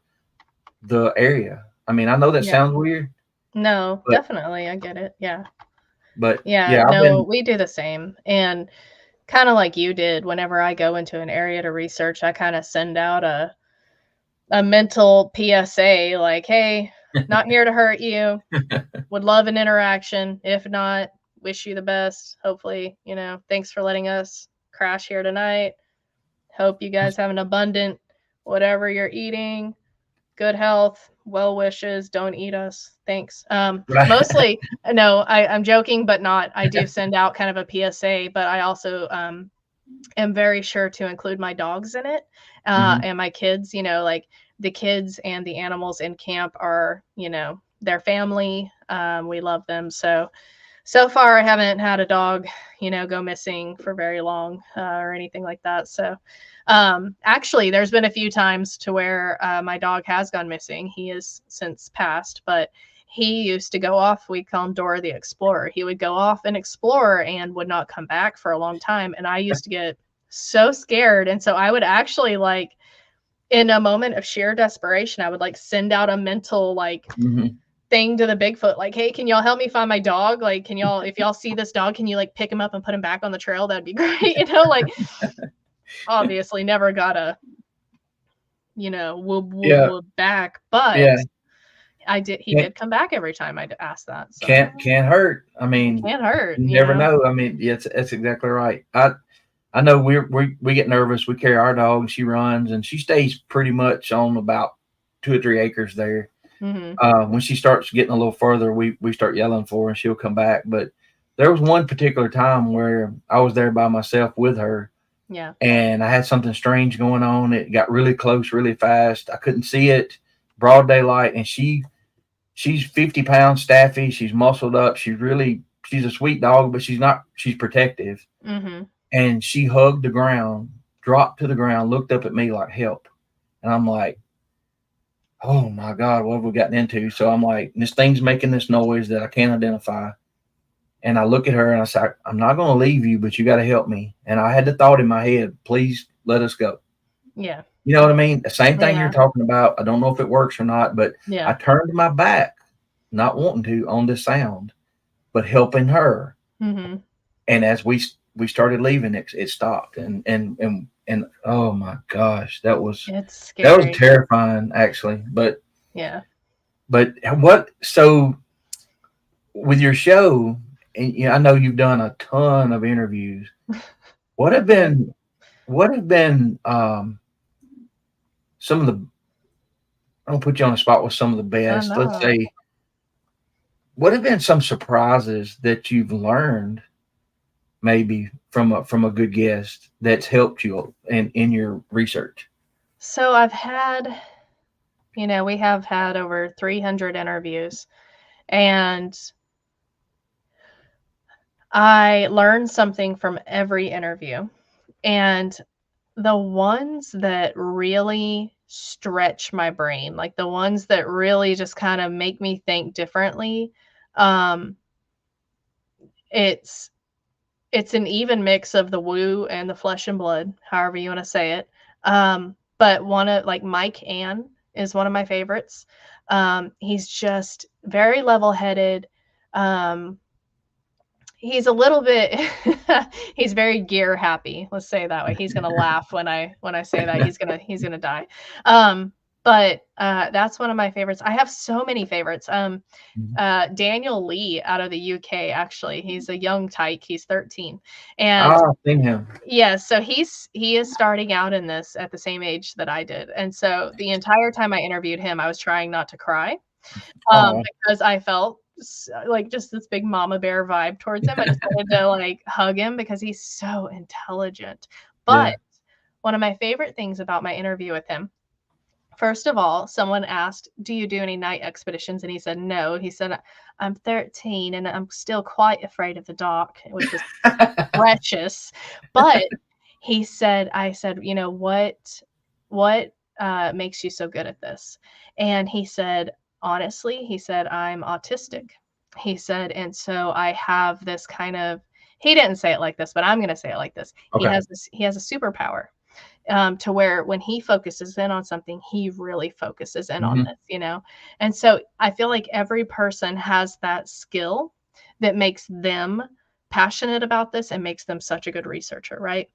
the area. I mean, I know that Yeah. sounds weird, No, but definitely. I get it. Yeah. yeah, Yeah. I've No, been. we do the same. And kind of like you did, whenever I go into an area to research, I kind of send out a mental PSA like, hey, not here to hurt you. Would love an interaction. If not, wish you the best. Hopefully, thanks for letting us crash here tonight. Hope you guys have an abundant whatever you're eating, good health, well wishes. Don't eat us. Thanks. Mostly, no, I'm joking, but not. I do send out kind of a PSA, but I also am very sure to include my dogs in it, Mhm. and my kids. Like the kids and the animals in camp are, their family. We love them. So far, I haven't had a dog, go missing for very long, or anything like that. So, actually, there's been a few times to where my dog has gone missing. He has since passed, but he used to go off. We call him Dora the Explorer. He would go off and explore and would not come back for a long time. And I used to get so scared. And so I would actually like, in a moment of sheer desperation, I would like send out a mental like Mhm. thing to the Bigfoot, like, hey, can y'all help me find my dog? Like, if y'all see this dog, can you like pick him up and put him back on the trail? That'd be great. Like obviously never got a, whoop, whoop, Yeah. whoop back, but Yeah. he Can't did come back every time I'd ask that. So can't hurt. I it mean, can't hurt, you never know. I mean, yeah, that's exactly right. I know we get nervous. We carry our dog. She runs and she stays pretty much on about 2 or 3 acres there. Hmm. When she starts getting a little further, we start yelling for her and she'll come back. But there was one particular time where I was there by myself with her Yeah. and I had something strange going on. It got really close, really fast. I couldn't see it, broad daylight, and she's 50 pounds, staffy. She's muscled up. She's a sweet dog, but she's not. She's protective, Hmm. and she hugged the ground, dropped to the ground, looked up at me like help, and I'm like, oh my god, what have we gotten into? So I'm like, this thing's making this noise that I can't identify. And I look at her and I say, I'm not going to leave you, but you got to help me. And I had the thought in my head, please let us go. Yeah. You know what I mean? The same thing you're Yeah. talking about. I don't know if it works or not, but I Yeah. turned my back, not wanting to, on the sound, but helping her. Mhm. And as we started leaving, it stopped. And oh my gosh, It's that was scary. terrifying actually. Yeah. But what so with your show, and I know you've done a ton of interviews. What have Yeah. been what have been some of the I'll put you on the spot with some of the I best. Let's know. say, what have been some surprises that you've learned maybe from a good guest that's helped you in your research? So I've had, we have had over 300 interviews, and I learned something from every interview. And the ones that really stretch my brain, like the ones that really just kind of make me think differently, um, it's it's an even mix of the woo and the flesh and blood, however you want to say it. But one of like Mike Ann is one of my favorites. He's just very level-headed. Um, he's a little bit he's very gear happy, let's say it that way. He's gonna laugh when I say that. He's gonna die. But that's one of my favorites. I have so many favorites. Mhm. Daniel Lee out of the UK, actually. He's a young tyke. He's 13. And I've seen him. yeah, so he is starting out in this at the same age that I did. And so the entire time I interviewed him, I was trying not to cry, Oh, because I felt like just this big mama bear vibe towards him. I just wanted to like hug him because he's so intelligent. But yeah. one of my favorite things about my interview with him, first of all, someone asked, "Do you do any night expeditions?" And he said, "No." He said, "I'm 13 and I'm still quite afraid of the dark," which was precious. But I said, what makes you so good at this?" And he said, honestly, he said, "I'm autistic." He said, and so I have this kind of, he didn't say it like this, but I'm going to say it like this. Okay. He has a superpower, to where when he focuses in on something, he really focuses in on Hmm. this. And so I feel like every person has that skill that makes them passionate about this and makes them such a good researcher, right?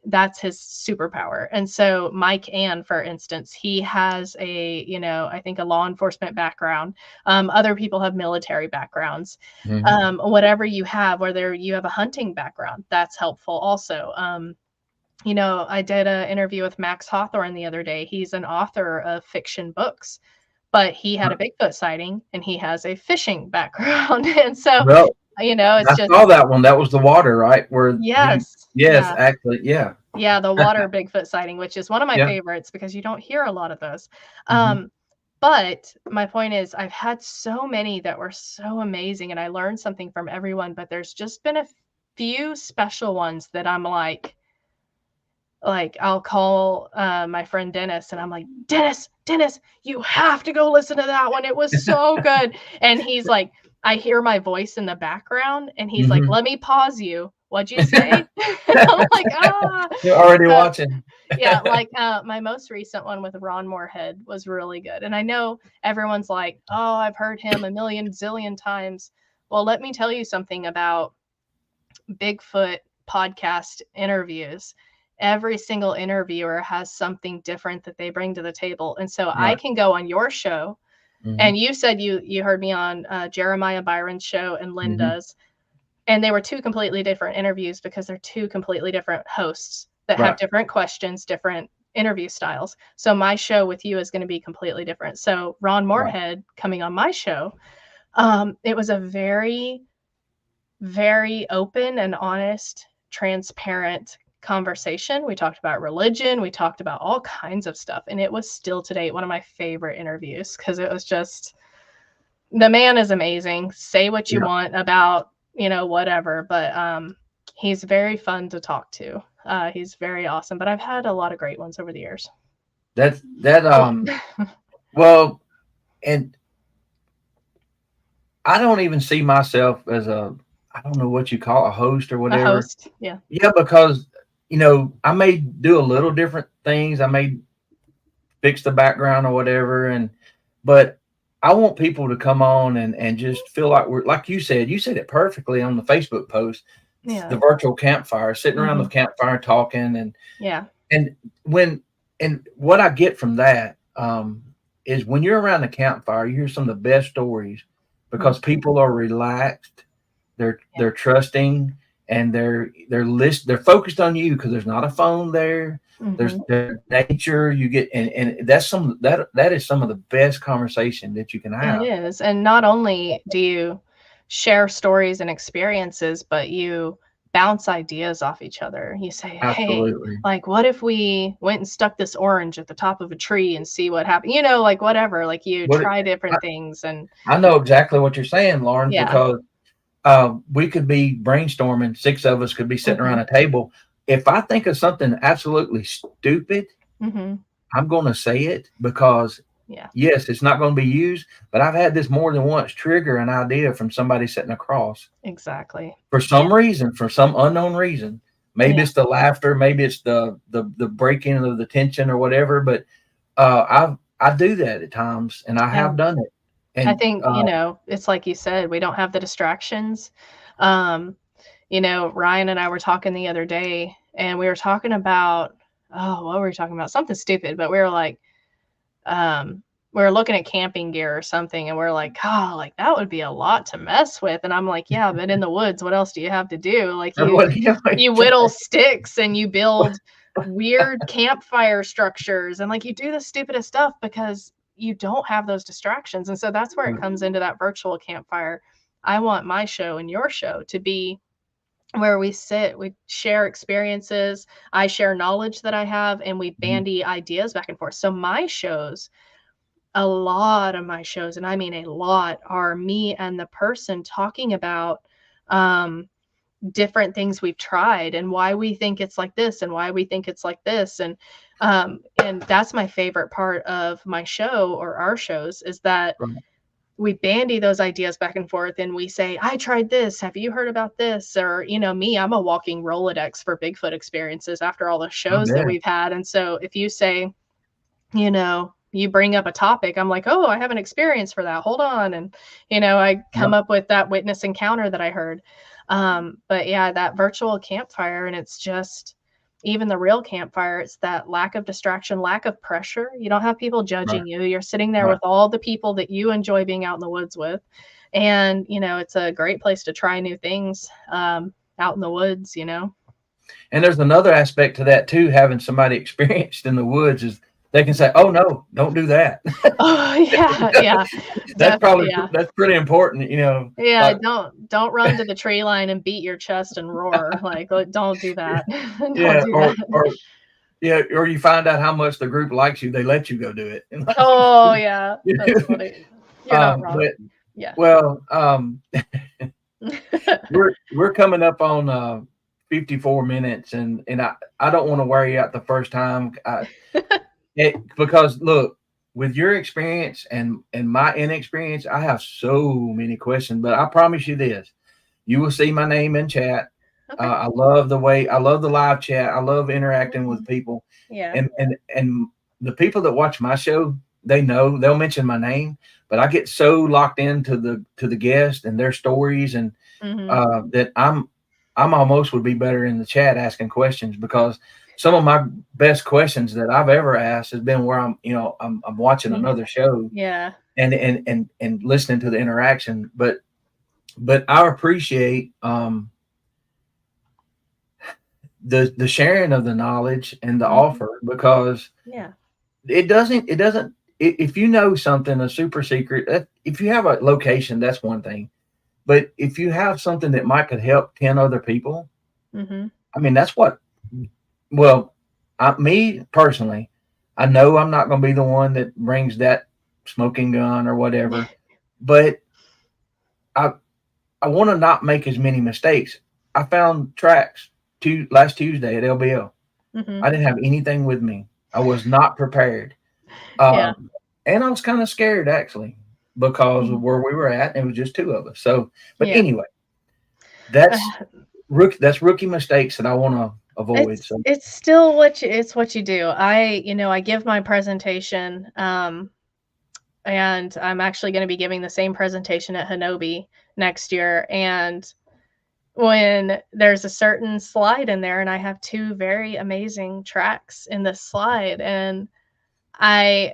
That's his superpower. And so Mike Ann, for instance, he has I think a law enforcement background. Other people have military backgrounds. Hmm. Whatever you have, whether you have a hunting background, that's helpful also. I did an interview with Max Hawthorne the other day. He's an author of fiction books, but he had a Bigfoot sighting and he has a fishing background. And so, Well, it's I just, saw that one. That was the water, right? Where he, yes. yes, Yeah. actually, yeah, Yeah. The water Bigfoot sighting, which is one of my yeah. favorites because you don't hear a lot of those. Hmm. Um, but my point is, I've had so many that were so amazing and I learned something from everyone, but there's just been a few special ones that I'm like I'll call my friend Dennis and I'm like, Dennis, you have to go listen to that one. It was so good. And he's like, I hear my voice in the background and he's like, Hmm. let me pause you. What'd you say? I'm like, ah. You're already So watching. yeah, like my most recent one with Ron Moorhead was really good. And I know everyone's like, oh, I've heard him a million zillion times. Well, let me tell you something about Bigfoot podcast interviews. Every single interviewer has something different that they bring to the table. And so I Right. can go on your show, Hmm. and you said you heard me on Jeremiah Byron's show and Hmm. Linda's, and they were two completely different interviews because they're two completely different hosts that have Right. different questions, different interview styles. So my show with you is going to be completely different. So Ron Right. Moorhead coming on my show, it was a very, very open and honest, transparent conversation. We talked about religion, we talked about all kinds of stuff, and it was still to date one of my favorite interviews because it was just, the man is amazing. Say what you Yeah. want about, whatever, but he's very fun to talk to. He's very awesome, but I've had a lot of great ones over the years. That A lot. well, and I don't even see myself as a, I don't know what you call a host or A whatever. host, yeah. Yeah, because I may do a little different things. I may fix the background or whatever, but I want people to come on and just feel like we're, like you said it perfectly on the Facebook post, the Yeah. virtual campfire, sitting around the Hmm. campfire talking, Yeah. and when and what I get from that is when you're around the campfire, you hear some of the best stories because Hmm. people are relaxed, Yeah. they're trusting, and they're focused on you because there's not a phone there. Hmm. There's nature you get, and that is some of the best conversation that you can It have. is. And not only do you share stories and experiences, but you bounce ideas off each other. You say, hey, Absolutely. like, what if we went and stuck this orange at the top of a tree and see what happened? You know, like, whatever. Like, you What try I, different things. And I know exactly what you're saying, Lauren, yeah. because we could be brainstorming. Six of us could be sitting Hmm. around a table. If I think of something absolutely stupid, Hmm. I'm going to say it because, Yeah. yes, it's not going to be used, but I've had this more than once trigger an idea from somebody sitting across Exactly. for Yeah. some reason, for some unknown reason. Maybe Yeah. it's the laughter, maybe it's the breaking of the tension or whatever. But I do that at times, and I have And done it. I And think, it's like you said, we don't have the distractions. Um, Ryan and I were talking the other day and we were talking about, oh, what were we talking about? Something stupid, but we were like, we were looking at camping gear or something and we're like, oh, like that would be a lot to mess with. And I'm like, yeah, but in the woods, what else do you have to do? Like what you know, you whittle sticks and you build weird campfire structures and like you do the stupidest stuff because you don't have those distractions. And so that's where it comes into that virtual campfire. I want my show and your show to be where we sit, we share experiences, I share knowledge that I have, and we bandy ideas back and forth. So my shows, a lot of my shows, and I mean a lot, are me and the person talking about um different things we've tried and why we think it's like this and why we think it's like this. And that's my favorite part of my show or our shows is that right. we bandy those ideas back and forth and we say, I tried this, have you heard about this? Or me, I'm a walking Rolodex for Bigfoot experiences after all the I shows that bet. we've had. And so if you say, you bring up a topic, I'm like, oh, I have an experience for that, hold on. And I come Yep. up with that witness encounter that I heard. But yeah, that virtual campfire, and it's just, even the real campfire, it's that lack of distraction, lack of pressure. You don't have people Right. judging you, you're sitting there Right. with all the people that you enjoy being out in the woods with. And it's a great place to try new things, out in the woods. And there's another aspect to that too. Having somebody experienced in the woods is they can say, "Oh no, don't do that." Oh yeah, yeah. Yeah. That's pretty important. Yeah, Like don't run to the tree line and beat your chest and roar, like, don't do that. Don't yeah, do or that. or yeah, or you find out how much the group likes you, they let you go do it. And Oh, yeah, that's funny. You're not wrong. but Yeah. well, we're coming up on 54 minutes, and I don't want to wear you out the first time. Because look, with your experience and my inexperience, I have so many questions. But I promise you this: you will see my name in chat. Okay. I love the live chat. I love interacting with Mhm. people, Yeah. and the people that watch my show, they know they'll mention my name, but I get so locked into the guest and their stories, and Mhm. that I'm almost would be better in the chat asking questions because some of my best questions that I've ever asked has been where I'm watching Mhm. another show Yeah. and listening to the interaction. But I appreciate the sharing of the knowledge and the Mhm. offer because Yeah. it doesn't if you know something a super secret if you have a location, that's one thing, but if you have something that might could help 10 other people, Mhm. I mean that's what well me personally, I know I'm not going to be the one that brings that smoking gun or whatever, but I I want to not make as many mistakes. I found tracks last Tuesday at LBL. Mhm. I didn't have anything with me. I was not prepared. Yeah. And I was kind of scared actually because of Mhm. where we were at. And it was just two of us. So, but Yeah. anyway, that's that's rookie mistakes that I want to avoid. So It's still what you do. I give my presentation, and I'm actually going to be giving the same presentation at Hanobi next year. And when there's a certain slide in there, and I have two very amazing tracks in this slide, and I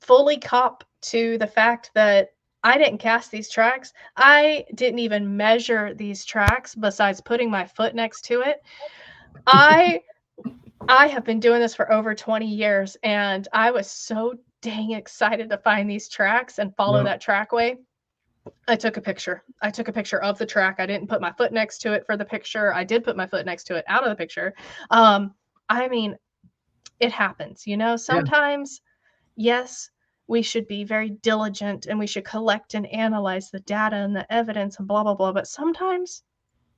fully cop to the fact that I didn't cast these tracks. I didn't even measure these tracks besides putting my foot next to it. I I have been doing this for over 20 years, and I was so dang excited to find these tracks and follow yeah, that trackway. I took a picture. I took a picture of the track. I didn't put my foot next to it for the picture. I did put my foot next to it out of the picture. Um, I mean, it happens, yeah, sometimes, yes, we should be very diligent and we should collect and analyze the data and the evidence and blah, blah, blah. But sometimes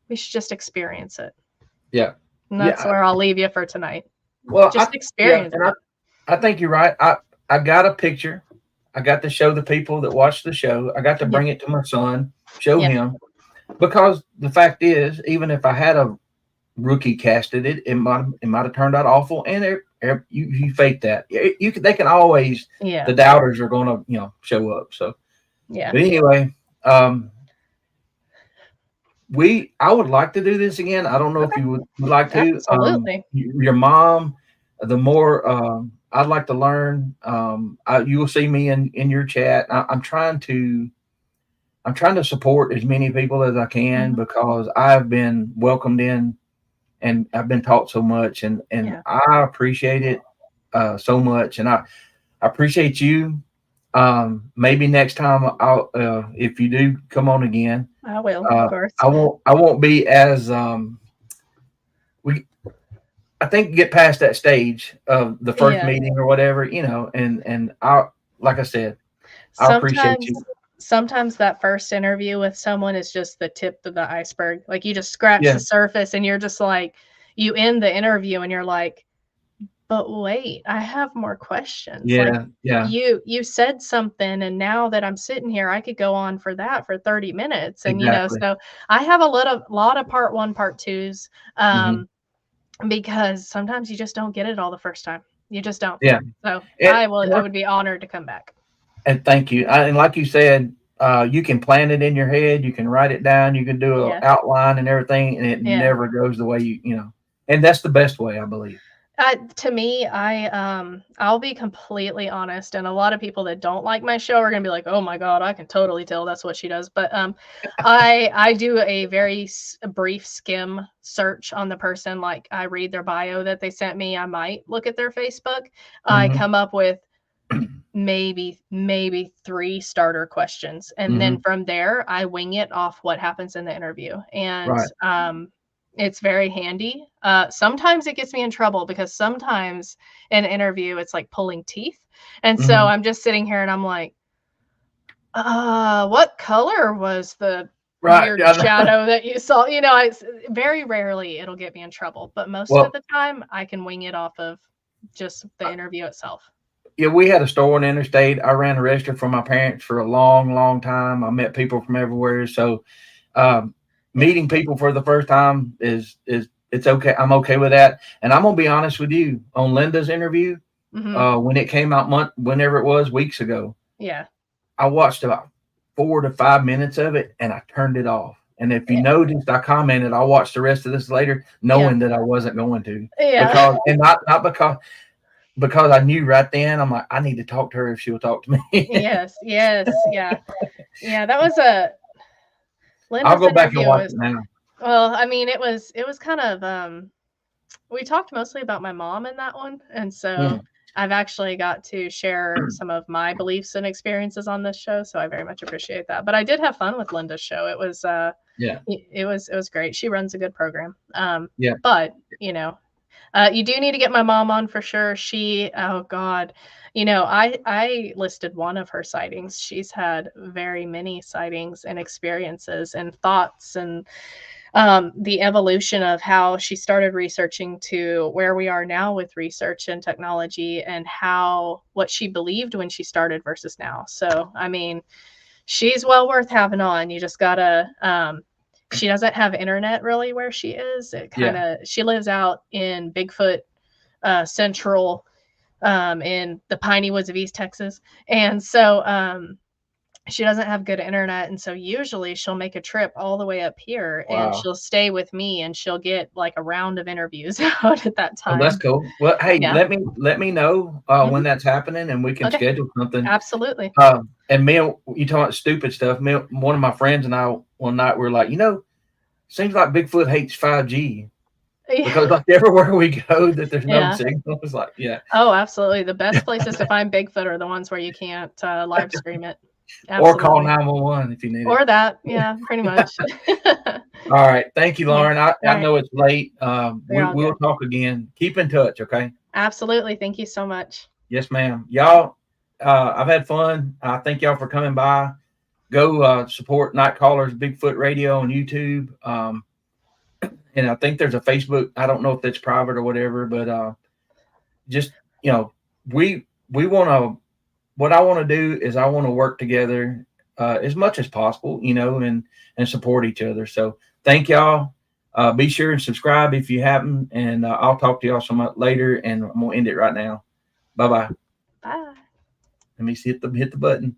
we should just experience it. yeah, And that's yeah. where I'll leave you for tonight. Well, Just yeah, experience and it. I think you're right. I got a picture. I got to show the people that watch the show. I got to Yeah. bring it to my son, show Yeah. him, because the fact is, even if I had a rookie casted it, it might have turned out awful. And you fake that. They can always, Yeah. the doubters are going to show up. So, Yeah. but anyway, I would like to do this again. I don't know if Okay. you would like to. Absolutely. Your mom, the more I'd like to learn. You will see me in your chat. I'm trying to support as many people as I can, Mhm. because I've been welcomed in and I've been taught so much, and Yeah. I appreciate it so much, and I appreciate you. Maybe next time if you do come on again, I will, of course. I won't be as we I think get past that stage of the first Yeah. meeting or whatever, and I like I said, I appreciate Sometimes you. sometimes that first interview with someone is just the tip of the iceberg. Like, you just scratch Yeah, the surface and you're just like, you end the interview and you're like, but wait, I have more questions. Like, yeah, yeah, you said something, and now that I'm sitting here, I could go on for that for 30 minutes. And exactly. so I have a lot of part one, part twos, Hmm. because sometimes you just don't get it all the first time. You just don't. Yeah, So and, I would be honored to come back. and thank you. And like you said, you can plan it in your head, you can write it down, you can do an Yeah. outline and everything, and it Yeah. never goes the way and that's the best way, I believe. To me, I'll be completely honest, and a lot of people that don't like my show are gonna be like, "Oh my god, I can totally tell that's what she does." But I do a very brief skim search on the person. Like, I read their bio that they sent me. I might look at their Facebook. I Hmm. come up with maybe three starter questions, and then Hmm. from there I wing it off what happens in the interview. And Right. it's very handy. Sometimes it gets me in trouble because sometimes in an interview it's like pulling teeth, and so Hmm. I'm just sitting here and I'm like, what color was the Right. weird Yeah. shadow that you saw? It's very rarely it'll get me in trouble, but most of Well, the time I can wing it off of just the interview itself. yeah, we had a store in the interstate. I ran a restaurant for my parents for a long, long time. I met people from everywhere. So, um, Yeah. meeting people for the first time is it's okay. I'm okay with that. And I'm gonna be honest with you. On Linda's interview, Hmm. when it came out whenever it was, weeks ago, Yeah. I watched about 4 to 5 minutes of it and I turned it off. And if you Yeah. noticed, I commented, I'll watch the rest of this later, Yeah. knowing that I wasn't going to, Yeah. because and not because I knew right then, I'm like, I need to talk to her if she'll talk to me. Yes, yes, yeah. Yeah, that was a I'll Linda's go back and interview watch was it now. well, I mean, it was kind of, we talked mostly about my mom in that one, and so Mm, I've actually got to share some of my beliefs and experiences on this show, so I very much appreciate that. But I did have fun with Linda's show. yeah, It was great. She runs a good program. yeah. But, you do need to get my mom on for sure. Oh God, I listed one of her sightings. She's had very many sightings and experiences and thoughts, and the evolution of how she started researching to where we are now with research and technology, and how what she believed when she started versus now. So, I mean, she's well worth having on. You just gotta she doesn't have internet really where she is. It kind of she lives out in Bigfoot Central, in the piney woods of East Texas, and so she doesn't have good internet, and so usually she'll make a trip all the way up here and Wow. she'll stay with me and she'll get like a round of interviews out at that Oh, that's time. cool. Well, hey, Yeah. let me know when Mhm. that's happening, and we can Okay. schedule something. Absolutely. And you talking about stupid stuff. One of my friends and I one night we were like, seems like Bigfoot hates 5G because like everywhere we go that there's no Yeah. signal. It's like, yeah. Oh, absolutely. The best places to find Bigfoot are the ones where you can't live stream it. Or call Absolutely. 911 if you need it. Or that. Yeah, pretty much. All right. Thank you, Yeah. Lauren. I All right. know it's late. You're all We'll good. talk again. Keep in touch, okay? Absolutely. Thank you so much. Yes, ma'am. Y'all, I've had fun. I thank y'all for coming by. Go support Night Callers Bigfoot Radio on YouTube. And I think there's a Facebook. I don't know if that's private or whatever, but just we want to. What I want to do is I want to work together as much as possible, and support each other. So thank y'all. Be sure and subscribe if you haven't, and I'll talk to y'all some later. And I'm gonna end it right now. Bye bye. Bye. Let me see hit the button.